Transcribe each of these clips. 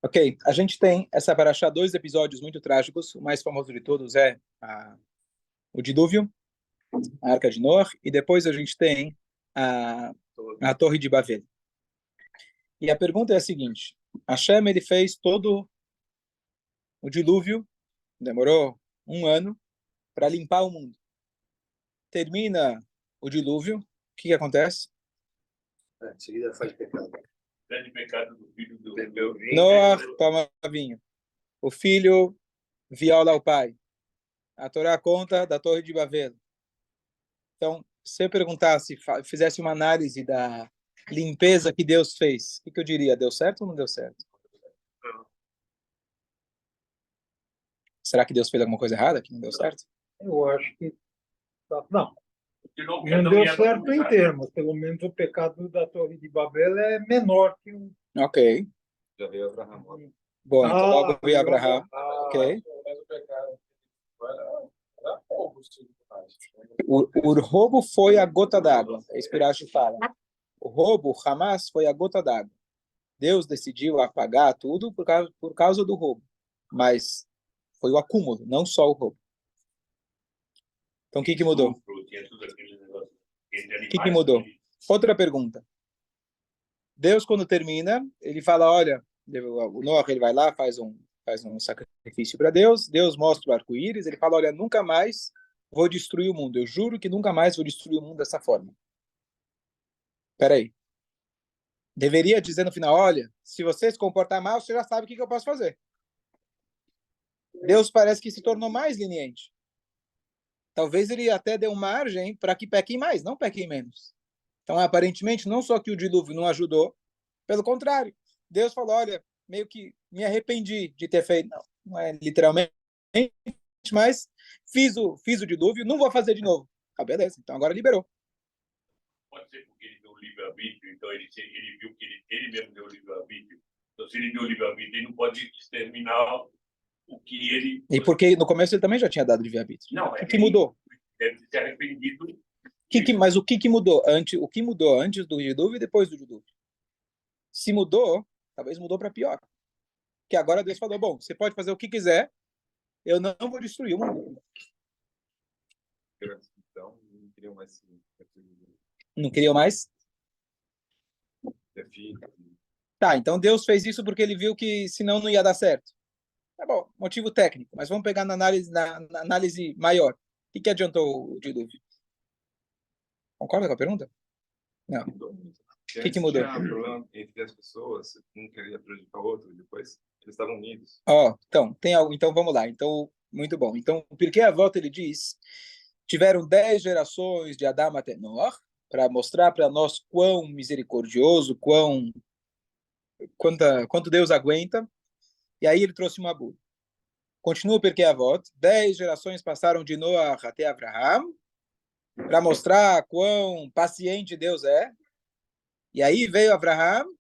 Ok, a gente tem essa paraxá, dois episódios muito trágicos. O mais famoso de todos é o dilúvio, a Arca de Noé, e depois a gente tem a, a Torre de Babel. E a pergunta é a seguinte: Hashem, ele fez todo o dilúvio, demorou um ano para limpar o mundo. Termina o dilúvio, o que acontece? Em seguida faz pecado. Grande pecado do filho do meu vinho. Noé toma vinho. O filho viola o pai. A Torá conta da Torre de Babel. Então, se eu perguntasse, fizesse uma análise da limpeza que Deus fez, o que eu diria? Deu certo ou não deu certo? Será que Deus fez alguma coisa errada que não deu certo? Eu acho que não. Não Não deu certo em termos. Pelo menos o pecado da Torre de Babel é menor que o. Ok. Já veio Abraão. Bom, então logo veio Abraão. Ok. O roubo foi a gota d'água. É isso que Urashi fala. O roubo, Hamas, foi a gota d'água. Deus decidiu apagar tudo por causa do roubo. Mas foi o acúmulo, não só o roubo. Então, o que mudou? O que mudou? Outra pergunta. Deus, quando termina, ele fala, olha, o Noah, ele vai lá, faz um sacrifício para Deus, Deus mostra o arco-íris, ele fala, olha, nunca mais vou destruir o mundo, eu juro que nunca mais vou destruir o mundo dessa forma. Espera aí. Deveria dizer no final, olha, se você se comportar mal, você já sabe o que eu posso fazer. Deus parece que se tornou mais leniente. Talvez ele até deu margem para que pequem mais, não pequem menos. Então, aparentemente, não só que o dilúvio não ajudou, pelo contrário, Deus falou, olha, meio que me arrependi de ter feito, não é literalmente, mas fiz o dilúvio, não vou fazer de novo. Ah, beleza, então agora liberou. Pode ser porque ele deu o livre-arbítrio, então ele viu que ele mesmo deu o livre-arbítrio. Então, se ele deu o livre-arbítrio, ele não pode exterminar o que ele... E porque no começo ele também já tinha dado livre-arbítrio. Não, o que mudou? Deve ter arrependido. Mas o que mudou antes? O que mudou antes do dilúvio e depois do dilúvio? Se mudou, talvez mudou para pior. Que agora Deus falou, bom, você pode fazer o que quiser, eu não vou destruir o mundo. Então, não queriam mais... Não queriam mais? Tá, então Deus fez isso porque ele viu que senão não ia dar certo. Tá bom, motivo técnico, mas vamos pegar na análise maior. O que adiantou o dilúvio? Concorda com a pergunta? Não. O que mudou? Tinha um problema entre as pessoas, um queria prejudicar o outro, depois eles estavam unidos. Então, tem algo, então vamos lá. Então, muito bom. Então, porque a volta ele diz, tiveram 10 gerações de Adão até Noé, para mostrar para nós quão misericordioso, quanto Deus aguenta. E aí ele trouxe uma bula. Continua porque a volta, 10 gerações passaram de Noé até Abraão, para mostrar quão paciente Deus é. E aí veio Abraão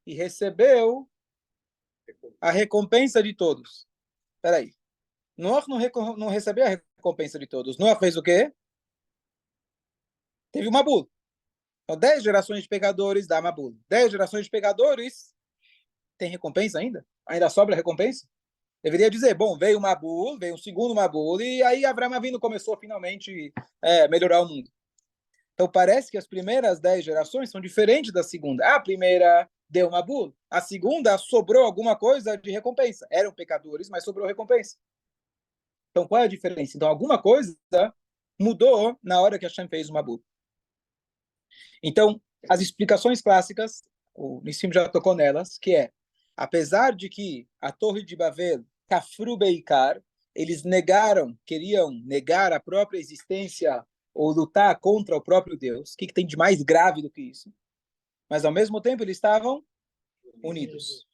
e recebeu a recompensa de todos. Espera aí. Noé não recebeu a recompensa de todos. Noé fez o quê? Teve uma bula. Então, 10 gerações de pecadores dá uma bula. 10 gerações de pecadores tem recompensa ainda? Ainda sobra recompensa? Deveria dizer, bom, veio uma bula, veio um segundo Mabul, e aí Abraão Avinu começou finalmente a melhorar o mundo. Então parece que as primeiras 10 gerações são diferentes da segunda. A primeira deu uma bula, a segunda sobrou alguma coisa de recompensa. Eram pecadores, mas sobrou recompensa. Então qual é a diferença? Então alguma coisa mudou na hora que Hashem fez uma bula. Então, as explicações clássicas, o Nissim já tocou nelas, que é, apesar de que a Torre de Babel, Kafru Beikar, eles queriam negar a própria existência ou lutar contra o próprio Deus. O que tem de mais grave do que isso? Mas, ao mesmo tempo, eles estavam unidos.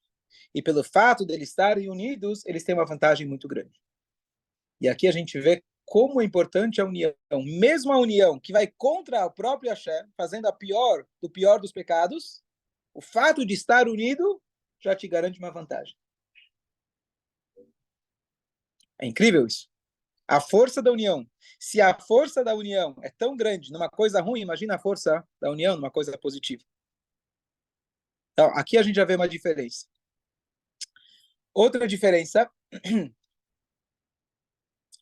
E pelo fato de eles estarem unidos, eles têm uma vantagem muito grande. E aqui a gente vê como é importante a união. Mesmo a união que vai contra o próprio Hashem, fazendo do pior dos pecados, o fato de estar unido já te garante uma vantagem. É incrível isso. A força da união. Se a força da união é tão grande numa coisa ruim, imagina a força da união numa coisa positiva. Então, aqui a gente já vê uma diferença. Outra diferença,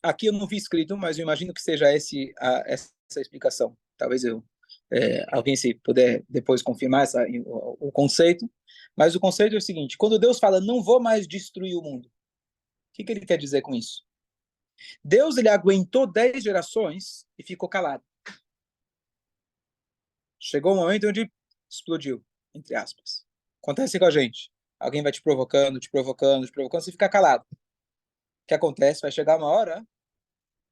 aqui eu não vi escrito, mas eu imagino que seja essa explicação. Talvez alguém se puder depois confirmar o conceito. Mas o conceito é o seguinte: quando Deus fala, não vou mais destruir o mundo, o que ele quer dizer com isso? Deus ele aguentou 10 gerações e ficou calado. Chegou um momento onde explodiu, entre aspas. Acontece com a gente. Alguém vai te provocando, você fica calado. O que acontece? Vai chegar uma hora,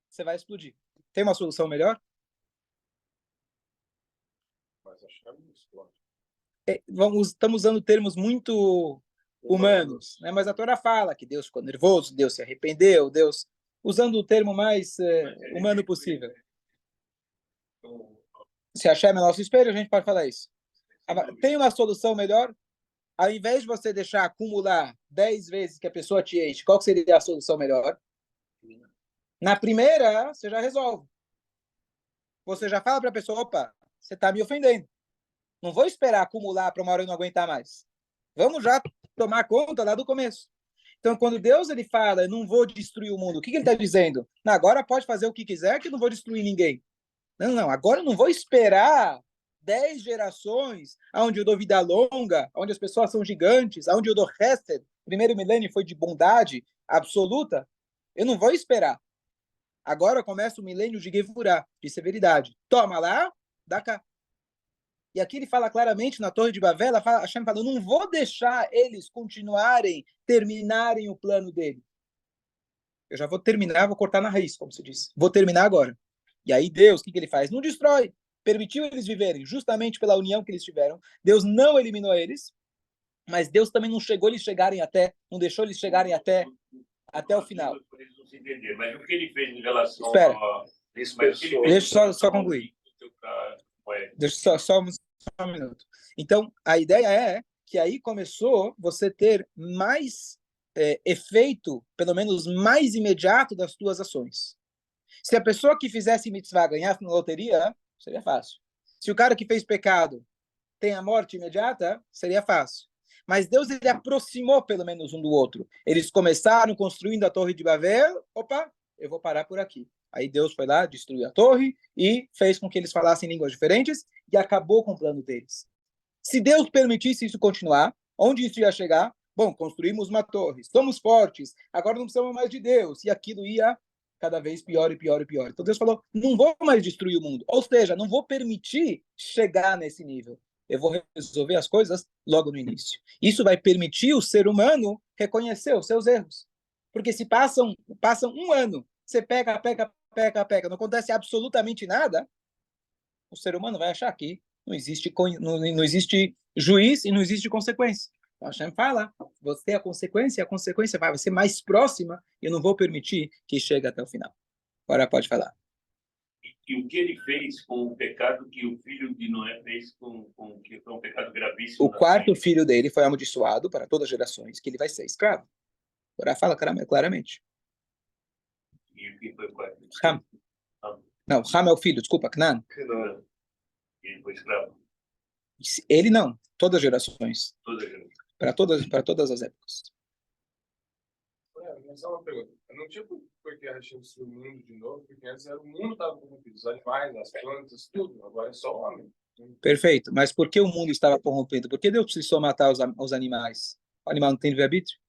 você vai explodir. Tem uma solução melhor? Mas acho que não explode. Estamos usando termos muito humanos, né? Mas a Torá fala que Deus ficou nervoso, Deus se arrependeu, Deus... Usando o termo mais humano possível. Se Hashem é nosso espelho, a gente pode falar isso. Tem uma solução melhor? Ao invés de você deixar acumular 10 vezes que a pessoa te enche, qual seria a solução melhor? Na primeira, você já resolve. Você já fala para a pessoa, opa, você está me ofendendo. Não vou esperar acumular para uma hora eu não aguentar mais. Vamos já tomar conta lá do começo. Então, quando Deus ele fala, não vou destruir o mundo, o que ele está dizendo? Não, agora pode fazer o que quiser, que eu não vou destruir ninguém. Não, agora eu não vou esperar 10 gerações, onde eu dou vida longa, onde as pessoas são gigantes, onde eu dou Hesed, primeiro milênio foi de bondade absoluta. Eu não vou esperar. Agora começa o milênio de Gevurah, de severidade. Toma lá, dá cá. E aqui ele fala claramente na Torre de Babel, Hashem fala, eu não vou deixar eles terminarem o plano dele. Eu já vou terminar, vou cortar na raiz, como se diz. Vou terminar agora. E aí Deus, o que ele faz? Não destrói. Permitiu eles viverem, justamente pela união que eles tiveram. Deus não eliminou eles, mas Deus também não deixou eles chegarem até o final. Mas o que ele fez em relação Espera. Deixa eu só concluir. Deixa só um minuto. Então, a ideia é que aí começou você ter mais efeito, pelo menos mais imediato das tuas ações. Se a pessoa que fizesse mitzvah ganhasse na loteria, seria fácil. Se o cara que fez pecado tem a morte imediata, seria fácil. Mas Deus ele aproximou pelo menos um do outro. Eles começaram construindo a Torre de Babel. Opa, eu vou parar por aqui. Aí Deus foi lá, destruiu a torre e fez com que eles falassem línguas diferentes e acabou com o plano deles. Se Deus permitisse isso continuar, onde isso ia chegar? Bom, construímos uma torre, somos fortes, agora não precisamos mais de Deus. E aquilo ia cada vez pior e pior e pior. Então Deus falou, não vou mais destruir o mundo. Ou seja, não vou permitir chegar nesse nível. Eu vou resolver as coisas logo no início. Isso vai permitir o ser humano reconhecer os seus erros. Porque se passam um ano, você pega, não acontece absolutamente nada, o ser humano vai achar que não existe juiz e não existe consequência. O Hashem fala, você é a consequência vai ser mais próxima e eu não vou permitir que chegue até o final. Agora pode falar. E o que ele fez com o pecado que o filho de Noé fez que foi um pecado gravíssimo? O quarto filho dele foi amaldiçoado para todas as gerações, que ele vai ser escravo. Agora fala claramente. E o que foi o quarto? Ham. Não, Ham é o filho, desculpa, Canaã. Ele foi escravo? Ele não, todas as gerações. Todas as gerações. Para todas as épocas. Mas só uma pergunta. Eu não tinha por que Hashem destruiu o mundo de novo, porque antes o mundo estava corrompido, os animais, as plantas, tudo. Agora é só o homem. Perfeito. Mas por que o mundo estava corrompido? Por que Deus precisou matar os animais? O animal não tem livre-arbítrio?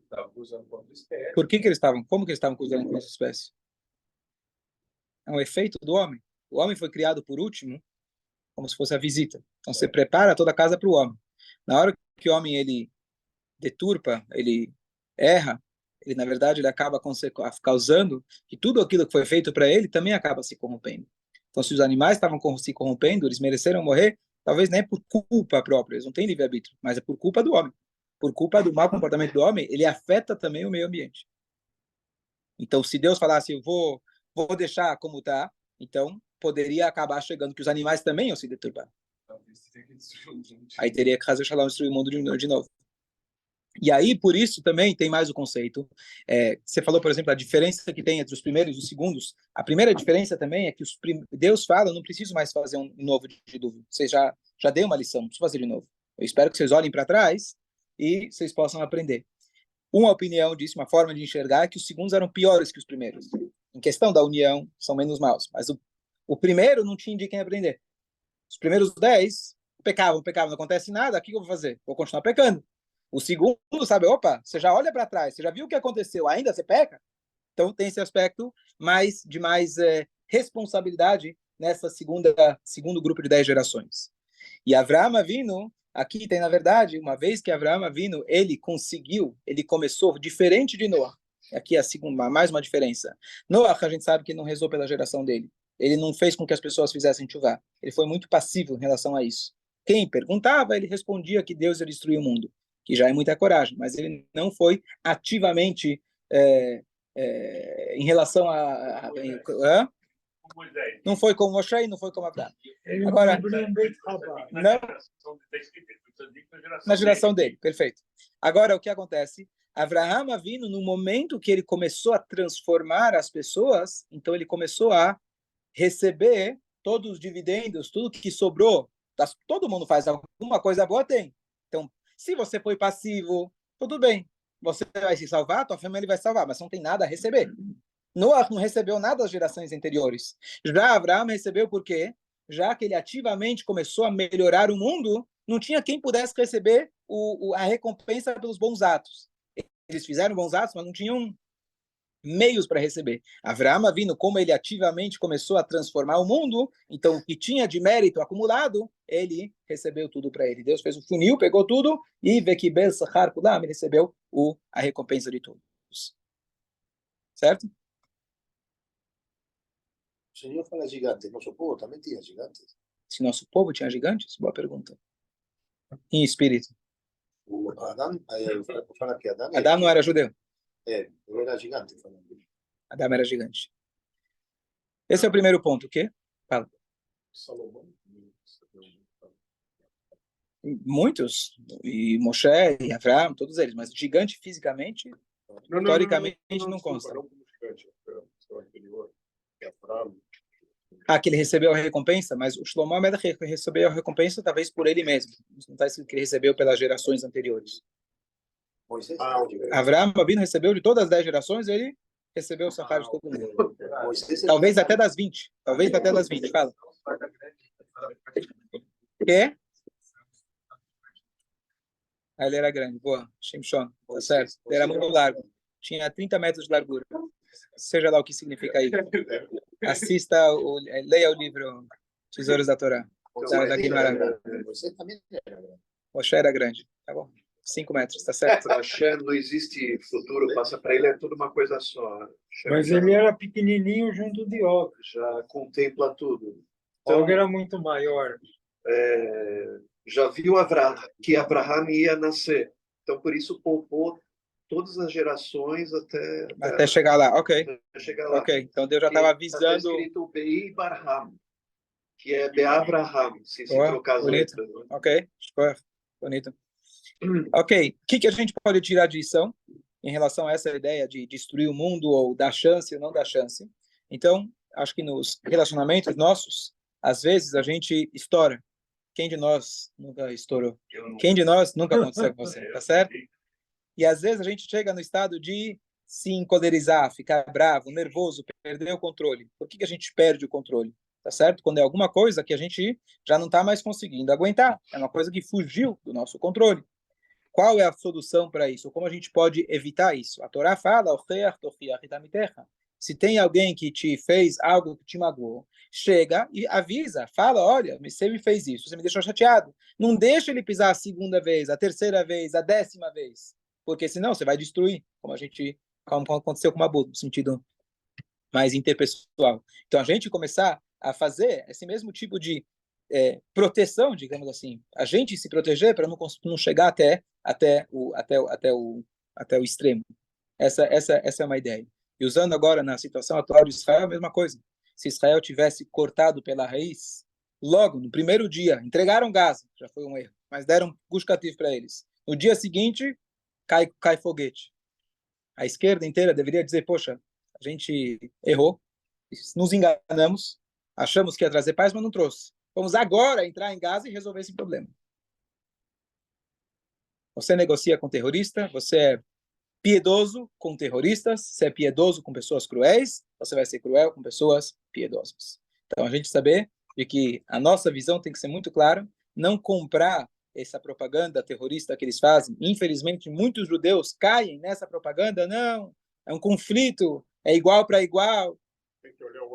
Estava usando contra espécie. Por que eles estavam? Como que eles estavam usando contra essa espécie? É um efeito do homem. O homem foi criado por último, como se fosse a visita. Então você prepara toda a casa para o homem. Na hora que o homem ele deturpa, ele erra, ele na verdade ele acaba causando que tudo aquilo que foi feito para ele também acaba se corrompendo. Então se os animais estavam se corrompendo, eles mereceram morrer, talvez nem por culpa própria, eles não têm livre-arbítrio, mas é por culpa do homem. Por culpa do mau comportamento do homem, ele afeta também o meio ambiente. Então se Deus falasse, eu vou deixar como está, então poderia acabar chegando que os animais também iam se deturpar. Aí teria que fazer o Shalom destruir o mundo de novo. E aí, por isso, também tem mais o conceito. Você falou, por exemplo, a diferença que tem entre os primeiros e os segundos. A primeira diferença também é que Deus fala, não preciso mais fazer um novo dilúvio. Você já deu uma lição, não preciso fazer de novo. Eu espero que vocês olhem para trás e vocês possam aprender. Uma opinião disse, uma forma de enxergar, que os segundos eram piores que os primeiros. Em questão da união, são menos maus. Mas o primeiro não tinha de quem aprender. Os primeiros 10 pecavam, não acontece nada, o que eu vou fazer? Vou continuar pecando. O segundo, sabe, opa, você já olha para trás, você já viu o que aconteceu, ainda você peca? Então tem esse aspecto de mais responsabilidade nessa segundo grupo de 10 gerações. E Avraham Avinu, aqui tem, na verdade, uma vez que Avraham Avinu, ele começou diferente de Noah. Aqui é a segunda, mais uma diferença. Noah, a gente sabe que não rezou pela geração dele. Ele não fez com que as pessoas fizessem chuvá. Ele foi muito passivo em relação a isso. Quem perguntava, ele respondia que Deus ia destruir o mundo, que já é muita coragem, mas ele não foi ativamente em relação não foi como Moshe e não foi como Abraão. Agora, não, na geração dele, perfeito. Agora, o que acontece? Avraham Avinu, no momento que ele começou a transformar as pessoas, então ele começou a receber todos os dividendos, tudo que sobrou. Todo mundo faz alguma coisa boa, tem. Então, se você foi passivo, tudo bem. Você vai se salvar, tua família vai salvar, mas não tem nada a receber. Noah não recebeu nada das gerações anteriores. Já Abraão recebeu por quê? Já que ele ativamente começou a melhorar o mundo, não tinha quem pudesse receber a recompensa pelos bons atos. Eles fizeram bons atos, mas não tinham meios para receber. Avraham Avinu, como ele ativamente começou a transformar o mundo, então o que tinha de mérito acumulado, ele recebeu tudo para ele. Deus fez um funil, pegou tudo e Vekibel Sachar Kulam, ele recebeu a recompensa de todos. Certo? O Senhor fala gigante, nosso povo também tinha gigantes. Se nosso povo tinha gigantes? Boa pergunta. Em espírito. O Adão, fala que Adão... Adão não era judeu. Ele era gigante. Adão era gigante. Esse é o primeiro ponto, o quê? Fala. Salomão. Muitos, e Moshe, e Avraham, todos eles, mas gigante fisicamente, historicamente, não consta. Não como gigante, o anterior, Abraão. Que ele recebeu a recompensa, mas o Shlomo Amelech recebeu a recompensa talvez por ele mesmo. Não está escrito que ele recebeu pelas gerações anteriores. Moisés, Avraham Avinu recebeu de todas as 10 gerações, ele recebeu o sahar de todo mundo. Talvez até das 20. Talvez até das 20. Fala. Quê? Ele era grande. Boa. Shimshon. Tá certo. Ele era muito largo. Tinha 30 metros de largura. Seja lá o que significa isso. Assista, leia o livro Tesouros da Torá. Da Guimarães. Moisés também era grande. Moshe era grande. Tá bom. 5 metros, tá certo. Para Hashem não existe futuro, passa para ele, é tudo uma coisa só. Hashem Mas ele era pequenininho junto de Og. já contempla tudo. Og era muito maior. Já viu que Abraham ia nascer. Então, por isso, poupou todas as gerações Até chegar lá, ok. chegar lá. Ok, então Deus já estava avisando. Está escrito Bei Barham, que é Beavraham, se trocar as bonito. letras. Né? Ok, bonito. Ok, o que a gente pode tirar de lição em relação a essa ideia de destruir o mundo ou dar chance ou não dar chance? Então, acho que nos relacionamentos nossos, às vezes a gente estoura. Quem de nós nunca estourou? Quem de nós nunca aconteceu com você? Tá certo? E às vezes a gente chega no estado de se encolerizar, ficar bravo, nervoso, perder o controle. Por que a gente perde o controle? Tá certo? Quando é alguma coisa que a gente já não está mais conseguindo aguentar. É uma coisa que fugiu do nosso controle. Qual é a solução para isso? Como a gente pode evitar isso? A Torá fala, se tem alguém que te fez algo que te magoou, chega e avisa, fala, olha, você me fez isso, você me deixou chateado. Não deixa ele pisar a segunda vez, a terceira vez, a 10ª vez, porque senão você vai destruir, como aconteceu com o Mabu, no sentido mais interpessoal. Então a gente começar a fazer esse mesmo tipo de proteção, digamos assim, a gente se proteger para não chegar até o extremo. Essa é uma ideia. E usando agora na situação atual de Israel, a mesma coisa. Se Israel tivesse cortado pela raiz, logo no primeiro dia, entregaram Gaza, já foi um erro, mas deram gushkativ para eles. No dia seguinte, cai foguete. A esquerda inteira deveria dizer, poxa, a gente errou, nos enganamos, achamos que ia trazer paz, mas não trouxe. Vamos agora entrar em Gaza e resolver esse problema. Você negocia com terrorista, você piedoso com terroristas, se é piedoso com pessoas cruéis, você vai ser cruel com pessoas piedosas. Então, a gente saber de que a nossa visão tem que ser muito clara, não comprar essa propaganda terrorista que eles fazem. Infelizmente, muitos judeus caem nessa propaganda. Não, é um conflito, é igual para igual,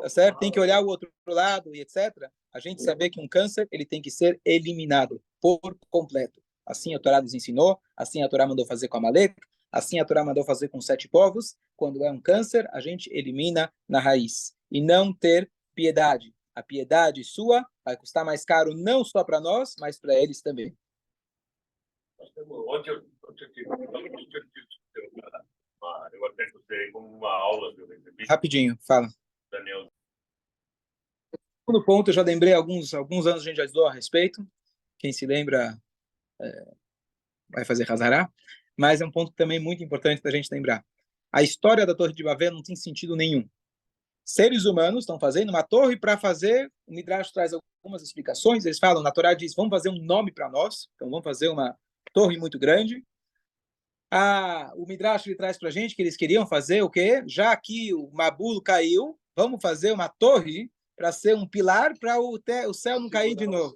tá certo? Tem que olhar o outro lado e etc. A gente saber que um câncer ele tem que ser eliminado por completo. Assim a Torá nos ensinou, assim a Torá mandou fazer com Amalek, assim a Torá mandou fazer com 7 povos. Quando é um câncer, a gente elimina na raiz. E não ter piedade. A piedade sua vai custar mais caro não só para nós, mas para eles também. Ontem eu tive eu até gostei como uma aula que eu recebi. Rapidinho, fala. Daniel. No ponto, eu já lembrei alguns anos a gente já estudou a respeito. Quem se lembra vai fazer Hazará. Mas é um ponto também muito importante da gente lembrar. A história da Torre de Babel não tem sentido nenhum. Seres humanos estão fazendo uma torre para fazer. O Midrash traz algumas explicações. Eles falam, na Torá diz, vamos fazer um nome para nós. Então vamos fazer uma torre muito grande. O Midrash ele traz para a gente que eles queriam fazer o quê? Já que o Mabul caiu, vamos fazer uma torre para ser um pilar para o céu não cair de novo.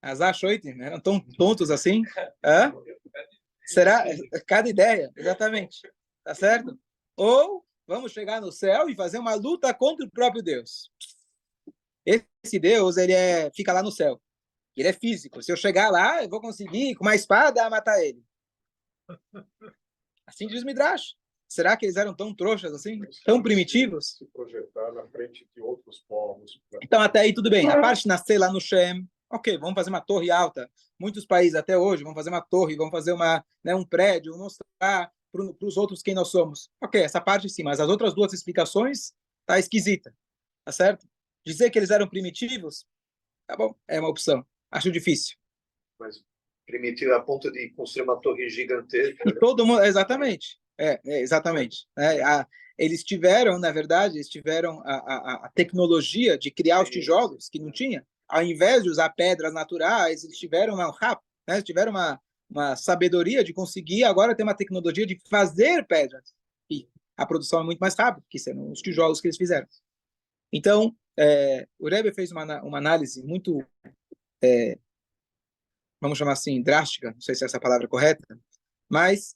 As achoitem, né? Eram tão tontos assim? Hã? Será? Cada ideia, exatamente. Tá certo? Ou vamos chegar no céu e fazer uma luta contra o próprio Deus. Esse Deus, ele fica lá no céu. Ele é físico. Se eu chegar lá, eu vou conseguir, com uma espada, matar ele. Assim diz o Midrash. Será que eles eram tão trouxas assim? Tão primitivos? Se projetar na frente de outros povos. Então, até aí tudo bem. A parte de nascer lá no Shem, ok, vamos fazer uma torre alta. Muitos países até hoje vão fazer uma torre, vão fazer um prédio, mostrar para os outros quem nós somos. Ok, essa parte sim, mas as outras duas explicações tá esquisita. Tá certo? Dizer que eles eram primitivos, tá bom, é uma opção. Acho difícil. Mas primitivo a ponto de construir uma torre gigantesca. Todo mundo, exatamente. Exatamente. Eles tiveram, na verdade, a tecnologia de criar os tijolos, que não tinha. Ao invés de usar pedras naturais, eles tiveram né? Tiveram uma sabedoria de conseguir agora ter uma tecnologia de fazer pedras. E a produção é muito mais rápida, que são os tijolos que eles fizeram. Então, o Rebbe fez uma análise muito, vamos chamar assim, drástica, não sei se essa é a palavra correta, mas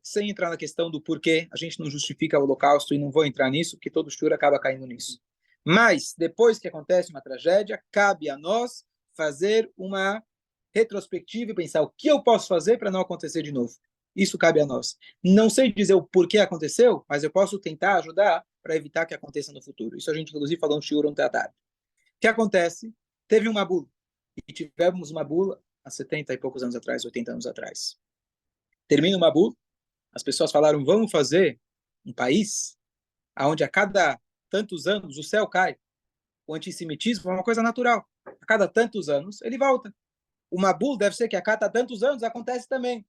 sem entrar na questão do porquê, a gente não justifica o holocausto e não vou entrar nisso, porque todo shur acaba caindo nisso. Mas, depois que acontece uma tragédia, cabe a nós fazer uma retrospectiva e pensar o que eu posso fazer para não acontecer de novo. Isso cabe a nós. Não sei dizer o porquê aconteceu, mas eu posso tentar ajudar para evitar que aconteça no futuro. Isso a gente, inclusive, falou no shiur ontem à tarde. O que acontece? Teve uma bula. E tivemos uma bula há 70 e poucos anos atrás, 80 anos atrás. Termina uma bula, as pessoas falaram, vamos fazer um país onde a cada tantos anos o céu cai. O antissemitismo é uma coisa natural. A cada tantos anos ele volta. O Mabul deve ser que a cada tantos anos acontece também.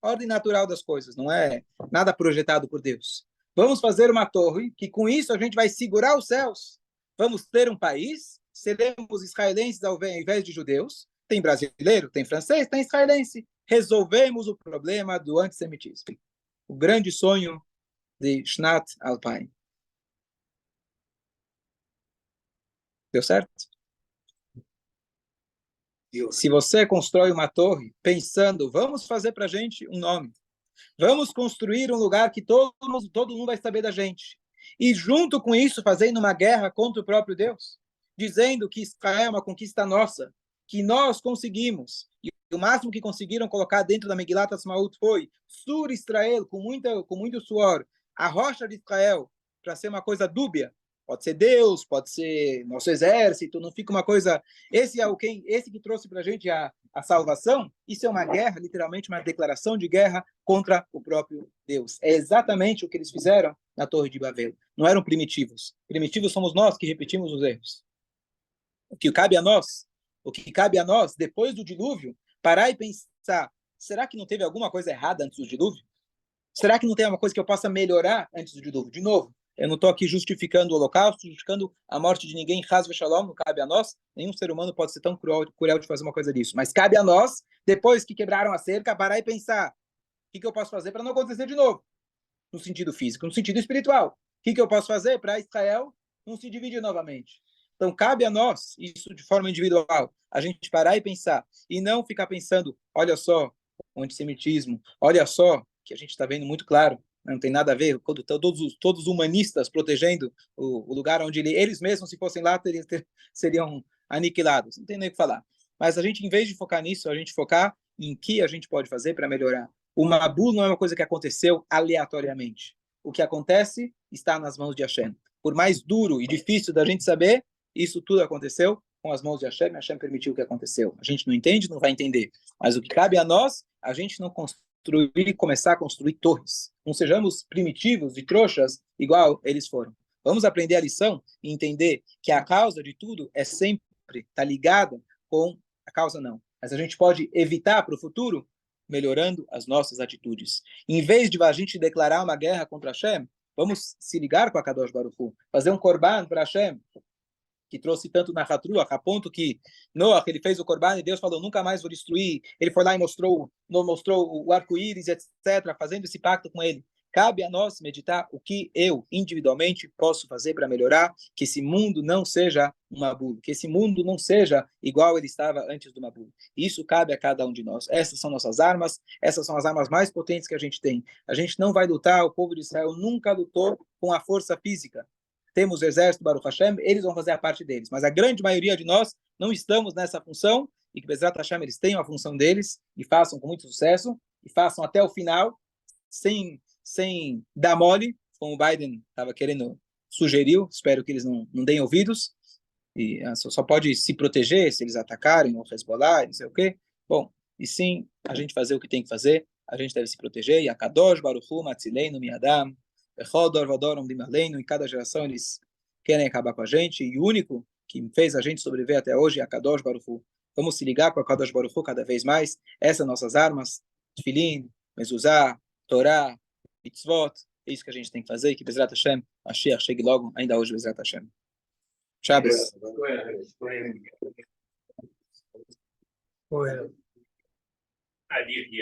Ordem natural das coisas, não é nada projetado por Deus. Vamos fazer uma torre, que com isso a gente vai segurar os céus. Vamos ter um país, seremos israelenses ao invés de judeus. Tem brasileiro, tem francês, tem israelense. Resolvemos o problema do antissemitismo. O grande sonho de Shnat Alpine. Deu certo? Se você constrói uma torre pensando, vamos fazer para a gente um nome, vamos construir um lugar que todo mundo vai saber da gente, e junto com isso fazendo uma guerra contra o próprio Deus, dizendo que Israel é uma conquista nossa, que nós conseguimos, e o máximo que conseguiram colocar dentro da Megilat Asmaut foi Sur Israel, com muito suor, a rocha de Israel, para ser uma coisa dúbia. Pode ser Deus, pode ser nosso exército, não fica uma coisa... Esse que trouxe para a gente a salvação, isso é uma guerra, literalmente uma declaração de guerra contra o próprio Deus. É exatamente o que eles fizeram na Torre de Babel. Não eram primitivos. Primitivos somos nós que repetimos os erros. O que cabe a nós, depois do dilúvio, parar e pensar, será que não teve alguma coisa errada antes do dilúvio? Será que não tem alguma coisa que eu possa melhorar antes do dilúvio? De novo, eu não estou aqui justificando o holocausto, justificando a morte de ninguém, Chas v'Shalom, não cabe a nós. Nenhum ser humano pode ser tão cruel de fazer uma coisa disso. Mas cabe a nós, depois que quebraram a cerca, parar e pensar, que eu posso fazer para não acontecer de novo? No sentido físico, no sentido espiritual. O que eu posso fazer para Israel não se dividir novamente? Então, cabe a nós, isso de forma individual, a gente parar e pensar, e não ficar pensando, olha só, o antissemitismo, olha só, que a gente está vendo muito claro, não tem nada a ver, quando todos os humanistas protegendo o lugar onde eles mesmos, se fossem lá, seriam aniquilados. Não tem nem o que falar. Mas a gente, em vez de focar nisso, a gente focar em que a gente pode fazer para melhorar. O Mabul não é uma coisa que aconteceu aleatoriamente. O que acontece está nas mãos de Hashem. Por mais duro e difícil da gente saber, isso tudo aconteceu com as mãos de Hashem. Hashem permitiu o que aconteceu. A gente não entende, não vai entender. Mas o que cabe a nós, a gente não construir e começar a construir torres. Não sejamos primitivos e trouxas igual eles foram. Vamos aprender a lição e entender que a causa de tudo é sempre está ligada com a causa não. Mas a gente pode evitar para o futuro melhorando as nossas atitudes. Em vez de a gente declarar uma guerra contra Hashem, vamos se ligar com a Kadosh Baruch Hu, fazer um korban para Hashem, que trouxe tanto na Hatruach, a ponto que Noah, ele fez o Corban e Deus falou, nunca mais vou destruir. Ele foi lá e mostrou o arco-íris, etc., fazendo esse pacto com ele. Cabe a nós meditar o que eu, individualmente, posso fazer para melhorar, que esse mundo não seja um Mabul, que esse mundo não seja igual ele estava antes do Mabul. Isso cabe a cada um de nós. Essas são nossas armas, essas são as armas mais potentes que a gente tem. A gente não vai lutar, o povo de Israel nunca lutou com a força física. Temos o exército, Baruch Hashem, eles vão fazer a parte deles. Mas a grande maioria de nós não estamos nessa função, e que Bezrat Hashem eles tenham a função deles, e façam com muito sucesso, e façam até o final, sem dar mole, como o Biden estava querendo, sugeriu, espero que eles não deem ouvidos, e só pode se proteger se eles atacarem, ou Hezbollah, não sei o quê. Bom, e sim, a gente fazer o que tem que fazer, a gente deve se proteger, e a Kadosh Baruch Hu Matzileinu Miadam, em cada geração eles querem acabar com a gente, e o único que fez a gente sobreviver até hoje é a Kadosh Baruch Hu. Vamos se ligar com a Kadosh Baruch Hu cada vez mais. Essas são nossas armas, Tefilin, Mezuzah, Torá, Mitzvot, é isso que a gente tem que fazer, e que Bezrat Hashem, Mashiach chegue logo, ainda hoje Bezrat Hashem. Shabbos. Coelho. Ali,